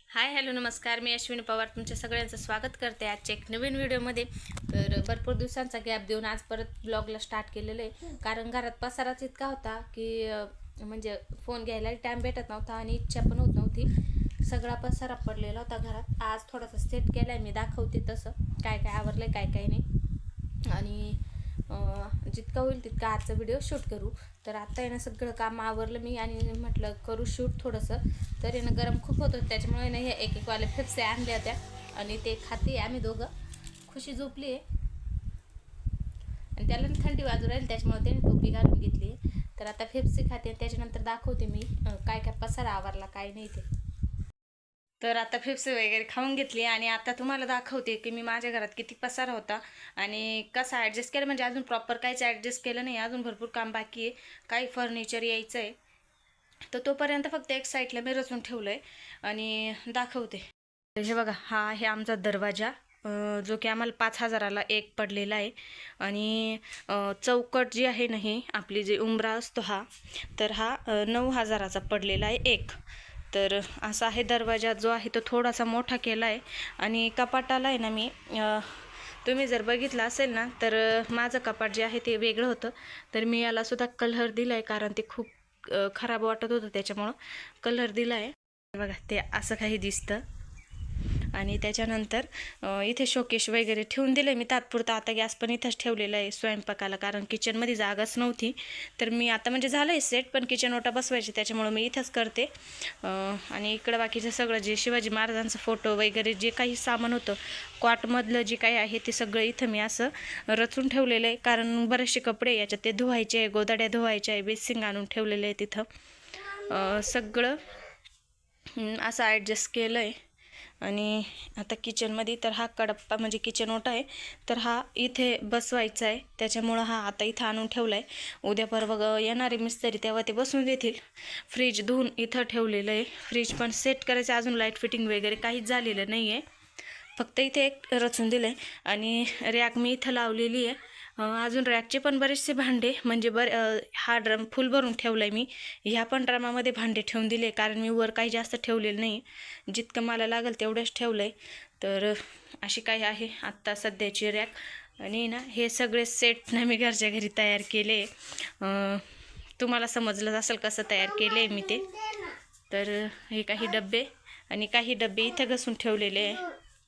Hi hello नमस्कार, मी अश्विनी पवार तुमच्या सगळ्यांचं स्वागत करते आजच्या एक नवीन व्हिडिओमध्ये। तर भरपूर दिवसांचा गॅप देऊन आज परत ब्लॉगला स्टार्ट केलेलं आहे, कारण घरात पसाराच इतका होता की म्हणजे फोन घ्यायला टाईम भेटत नव्हता आणि इच्छा पण होत नव्हती। सगळा पसारा पडलेला होता घरात। आज थोडासा सेट केला आहे, मी दाखवते तसं काय काय आवरलं आहे काय काय नाही, आणि जितका होईल तितका आजचा व्हिडिओ शूट करू। तर आता आहे ना सगळं काम आवरलं मी आणि म्हटलं करू शूट थोडंसं। तर आहे ना गरम खूप होतं, त्याच्यामुळे ना हे एक एक वाले फेप्से आणले होत्या आणि ते खाते आम्ही दोघं। खुशी झोपली आहे आणि त्याला थंडी वाजू राहील, त्याच्यामुळे त्याने टोपी घालून घेतली आहे। तर आता फेप्से खाते, त्याच्यानंतर दाखवते मी काय काय पसारा आवरला काय नाही ते। तर आता फेप्से वगैरे खाऊन घेतली आणि आता तुम्हाला दाखवते की मी माझ्या घरात किती पसारा होता आणि कसा ॲडजस्ट केलं। म्हणजे अजून प्रॉपर काहीच ॲडजस्ट केलं नाही, अजून भरपूर काम बाकी आहे, काही फर्निचर यायचं आहे। तर तोपर्यंत फक्त एक साईडला मी रचून ठेवलं आहे आणि दाखवते। हे बघा, हा आहे आमचा दरवाजा, जो की आम्हाला 5,000ला एक पडलेला आहे। आणि चौकट जी आहे ना ही आपली जी उंबरा असतो हा, तर हा 9,000चा पडलेला आहे एक। तर असा आहे दरवाजा, जो आहे तो थोडासा मोठा केला आहे। आणि कपाटाला आहे ना मी तुम्ही जर बघितलं असेल ना, तर माझं कपाट जे आहे ते वेगळं होतं, तर मी याला सुद्धा कलर दिला आहे, कारण ते खूप खराब वाटत होतं, त्याच्यामुळं कलर दिला आहे। बघा ते असं काही दिसतं। आणि त्याच्यानंतर इथे शोकेश वगैरे ठेवून दिले मी तात्पुरता। आता गॅस पण इथंच ठेवलेला आहे स्वयंपाकाला, कारण किचनमध्ये जागाच नव्हती। तर मी आता म्हणजे झालं आहे सेट, पण किचन ओटा बसवायची, त्याच्यामुळं मी इथंच करते। आणि इकडं बाकीचं सगळं जे शिवाजी महाराजांचं फोटो वगैरे जे काही सामान होतं कॉटमधलं जे काही आहे ते सगळं इथं मी असं रचून ठेवलेलं आहे, कारण बरेचसे कपडे याच्यात ते धुवायचे आहे, गोदाड्या धुवायच्या आहे, बेसिंग आणून ठेवलेलं आहे तिथं। सगळं असं ॲडजस्ट केलं आहे। आणि आता किचनमध्ये तर हा कडप्पा म्हणजे किचन ओटा आहे, तर हा इथे बसवायचा आहे, त्याच्यामुळं हा आता इथं आणून ठेवला आहे। उद्या परवा येणारे मिस्त्री तेव्हा ते बसवून देतील। फ्रीज धुवून इथं ठेवलेलं आहे, फ्रीज पण सेट करायचं, अजून लाईट फिटिंग वगैरे काहीच झालेलं नाही आहे, फक्त इथे एक रचून दिलं आहे। आणि रॅक मी इथं लावलेली आहे। अजून रॅकचे पण बरेचसे भांडे म्हणजे हा ड्रम फुल भरून ठेवला आहे मी, ह्या पण ड्रमामध्ये भांडे ठेवून दिले, कारण मी वर काही जास्त ठेवलेलं नाही, जितकं मला लागेल तेवढंच ठेवलं आहे। तर अशी काही आहे आत्ता सध्याची रॅक। आणि ना हे सगळे सेट ना मी घरच्या घरी तयार केले, तुम्हाला समजलं असेल कसं तयार केले मी ते। तर हे काही डबे आणि काही डबे इथं घसून ठेवलेले आहे,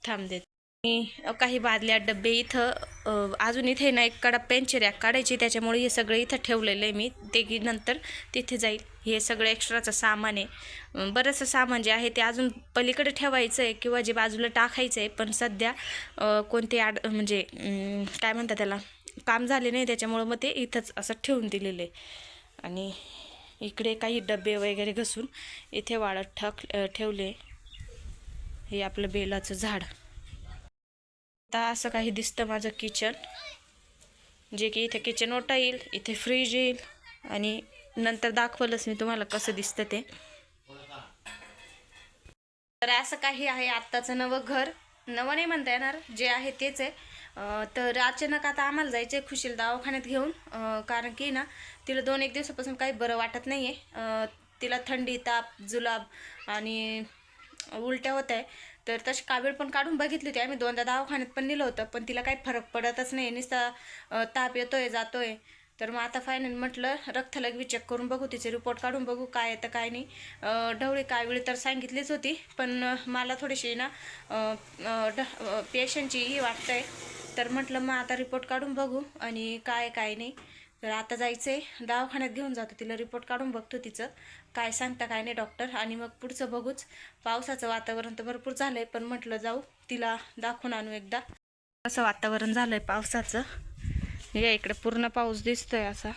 थांब देत आणि काही बादल्या डबे इथं। अजून इथे ना एक कडाप्प्यांची रॅक काढायची, त्याच्यामुळे हे सगळं इथं ठेवलेलं आहे मी, ते की नंतर तिथे जाईल। हे सगळं एक्स्ट्राचं सामान आहे, बरंचसं सामान जे आहे ते अजून पलीकडे ठेवायचं आहे किंवा जे बाजूला टाकायचं आहे, पण सध्या कोणते म्हणजे काय म्हणतात त्याला काम झाले नाही, त्याच्यामुळं मग ते इथंच असं ठेवून दिलेलं आहे। आणि इकडे काही डबे वगैरे घसून इथे वाळत ठेवले। हे आपलं बेलाचं झाड। आता असं काही दिसतं माझं किचन, जे की इथे किचन ओटा येईल, इथे फ्रीज येईल, आणि नंतर दाखवलंच मी तुम्हाला कसं दिसतं ते। तर असं काही आहे आत्ताचं नवं घर, नवं नाही म्हणता येणार, जे आहे तेच आहे। तर अचानक आता आम्हाला जायचं आहे खुशीला दवाखान्यात घेऊन, कारण की ना तिला 2-1 दिवसापासून काही बरं वाटत नाही आहे। तिला थंडी, ताप, जुलाब आणि उलट्या होत आहे। तर तशी कावीळ पण काढून बघितली होती आम्ही, 2दा दवाखान्यात पण नेलं होतं, पण तिला काही फरक पडतच नाही, नुसता ताप येतोय जातोय। तर मग आता फायनल म्हटलं रक्तलघवी चेक करून बघू, तिचे रिपोर्ट काढून बघू काय येतं काय नाही। ढवळी कावीळ तर सांगितलीच होती, पण मला थोडीशी ना पेशंटची ही वाटतंय, तर म्हटलं मग आता रिपोर्ट काढून बघू आणि काय नाही। तर आता जायचं आहे दवाखान्यात घेऊन जातो तिला, रिपोर्ट काढून बघतो तिचं काय सांगता काय नाही डॉक्टर, आणि मग पुढचं बघूच। पावसाचं वातावरण तर भरपूर झालं आहे, पण म्हटलं जाऊ तिला दाखवून आणू एकदा। असं वातावरण झालं आहे पावसाचं, या इकडे पूर्ण पाऊस दिसतोय असा।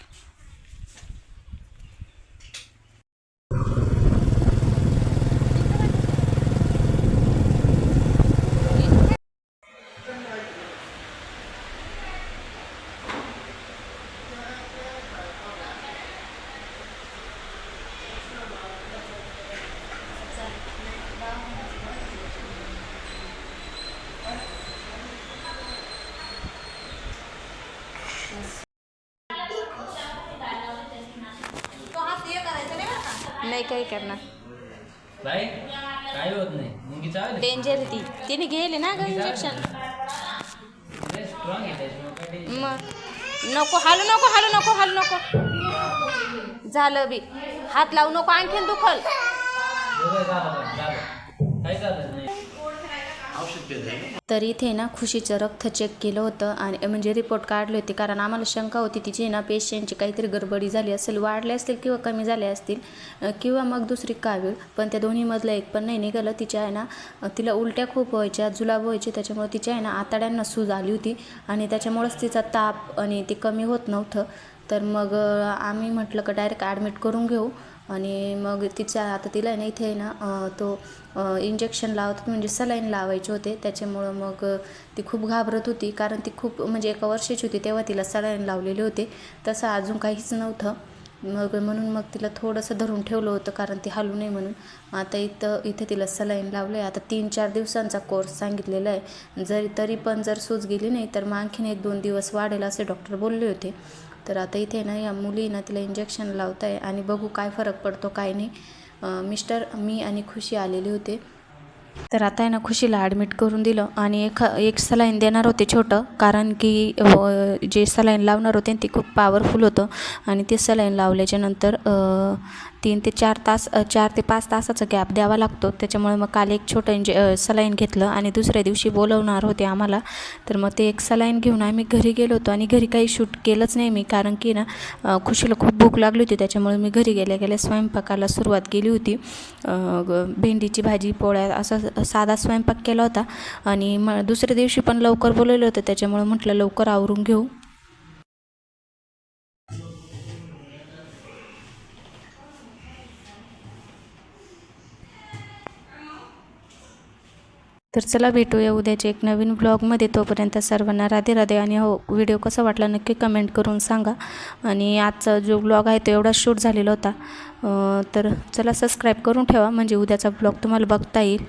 नाही काही करणार, काय होत नाही मुंगी चालेल डेंजर ती तिने गेले ना ग इंजेक्शन. स्ट्रॉंग आहे त्याच्यामुळे मग नको हालू नको हालू नको हालू नको. झालं बी हात लावू नको आणखीन दुखल. काय झालं नाही औषध तर इथे ना खुशीचं रक्त चेक केलं होतं आणि म्हणजे रिपोर्ट काढले होते, कारण आम्हाला शंका होती तिची ना पेशंटची काहीतरी गडबडी झाली असेल, वाढले असतील किंवा कमी झाले असतील किंवा मग दुसरी कावीळ, पण त्या दोन्हीमधलं एक पण नाही निघालं. तिच्या आहे ना तिला उलट्या खूप व्हायच्या, जुलाब व्हायचे, त्याच्यामुळे तिच्या आहे ना आतड्यांना सूज आली होती आणि त्याच्यामुळंच तिचा ताप आणि ते कमी होत नव्हतं. तर मग आम्ही म्हटलं का डायरेक्ट ॲडमिट करून घेऊ आणि मग आता तिला आहे ना इथे आहे ना तो इंजेक्शन लावतात म्हणजे सलाईन लावायचे होते, त्याच्यामुळं मग ती खूप घाबरत होती, कारण ती खूप म्हणजे 1 वर्षाची होती तेव्हा तिला सलाईन लावलेले होते, तसं अजून काहीच नव्हतं. म्हणून मग तिला थोडंसं धरून ठेवलं होतं कारण ती हलू नये म्हणून. आता इथे तिला सलाईन लावलं आहे. आता 3-4 दिवसांचा कोर्स सांगितलेला आहे. तरी पण जर सूज गेली नाही तर मग आणखीन 1-2 दिवस वाढेल असे डॉक्टर बोलले होते. तर आता इथे ना या मुलींना तिला इंजेक्शन लावत आहे आणि बघू काय फरक पडतो काय नाही. मिस्टर, मी आणि खुशी आलेले होते. तर आता आहे ना खुशीला ॲडमिट करून दिलं आणि एक सलाईन देणार होते छोटं, कारण की जे सलाईन लावणार होते ते खूप पॉवरफुल होतं आणि ते सलाईन लावल्याच्यानंतर 3 ते 4 तास 4 ते 5 तासाचा गॅप द्यावा लागतो. त्याच्यामुळे मग काल एक छोटं सलाईन घेतलं आणि दुसऱ्या दिवशी बोलवणार होते आम्हाला. तर मग ते एक सलाईन घेऊन आम्ही घरी गेलो होतो आणि घरी काही शूट केलंच नाही मी, कारण की ना खुशीला खूप भूक लागली होती, त्याच्यामुळे मी घरी गेल्या स्वयंपाकाला सुरुवात केली होती. भेंडीची भाजी, पोळ्या असा साधा स्वयंपाक केला होता आणि मग दुसऱ्या दिवशी पण लवकर बोलवलं होतं, त्याच्यामुळे म्हटलं लवकर आवरून घेऊ. तर चला भेटूया उद्याच्या एक नवीन ब्लॉगमध्ये. तोपर्यंत सर्वांना राधे राधे. आणि हो, व्हिडिओ कसा वाटला नक्की कमेंट करून सांगा. आणि आजचा जो ब्लॉग आहे तो एवढाच शूट झालेला होता. तर चला सबस्क्राईब करून ठेवा म्हणजे उद्याचा ब्लॉग तुम्हाला बघता येईल.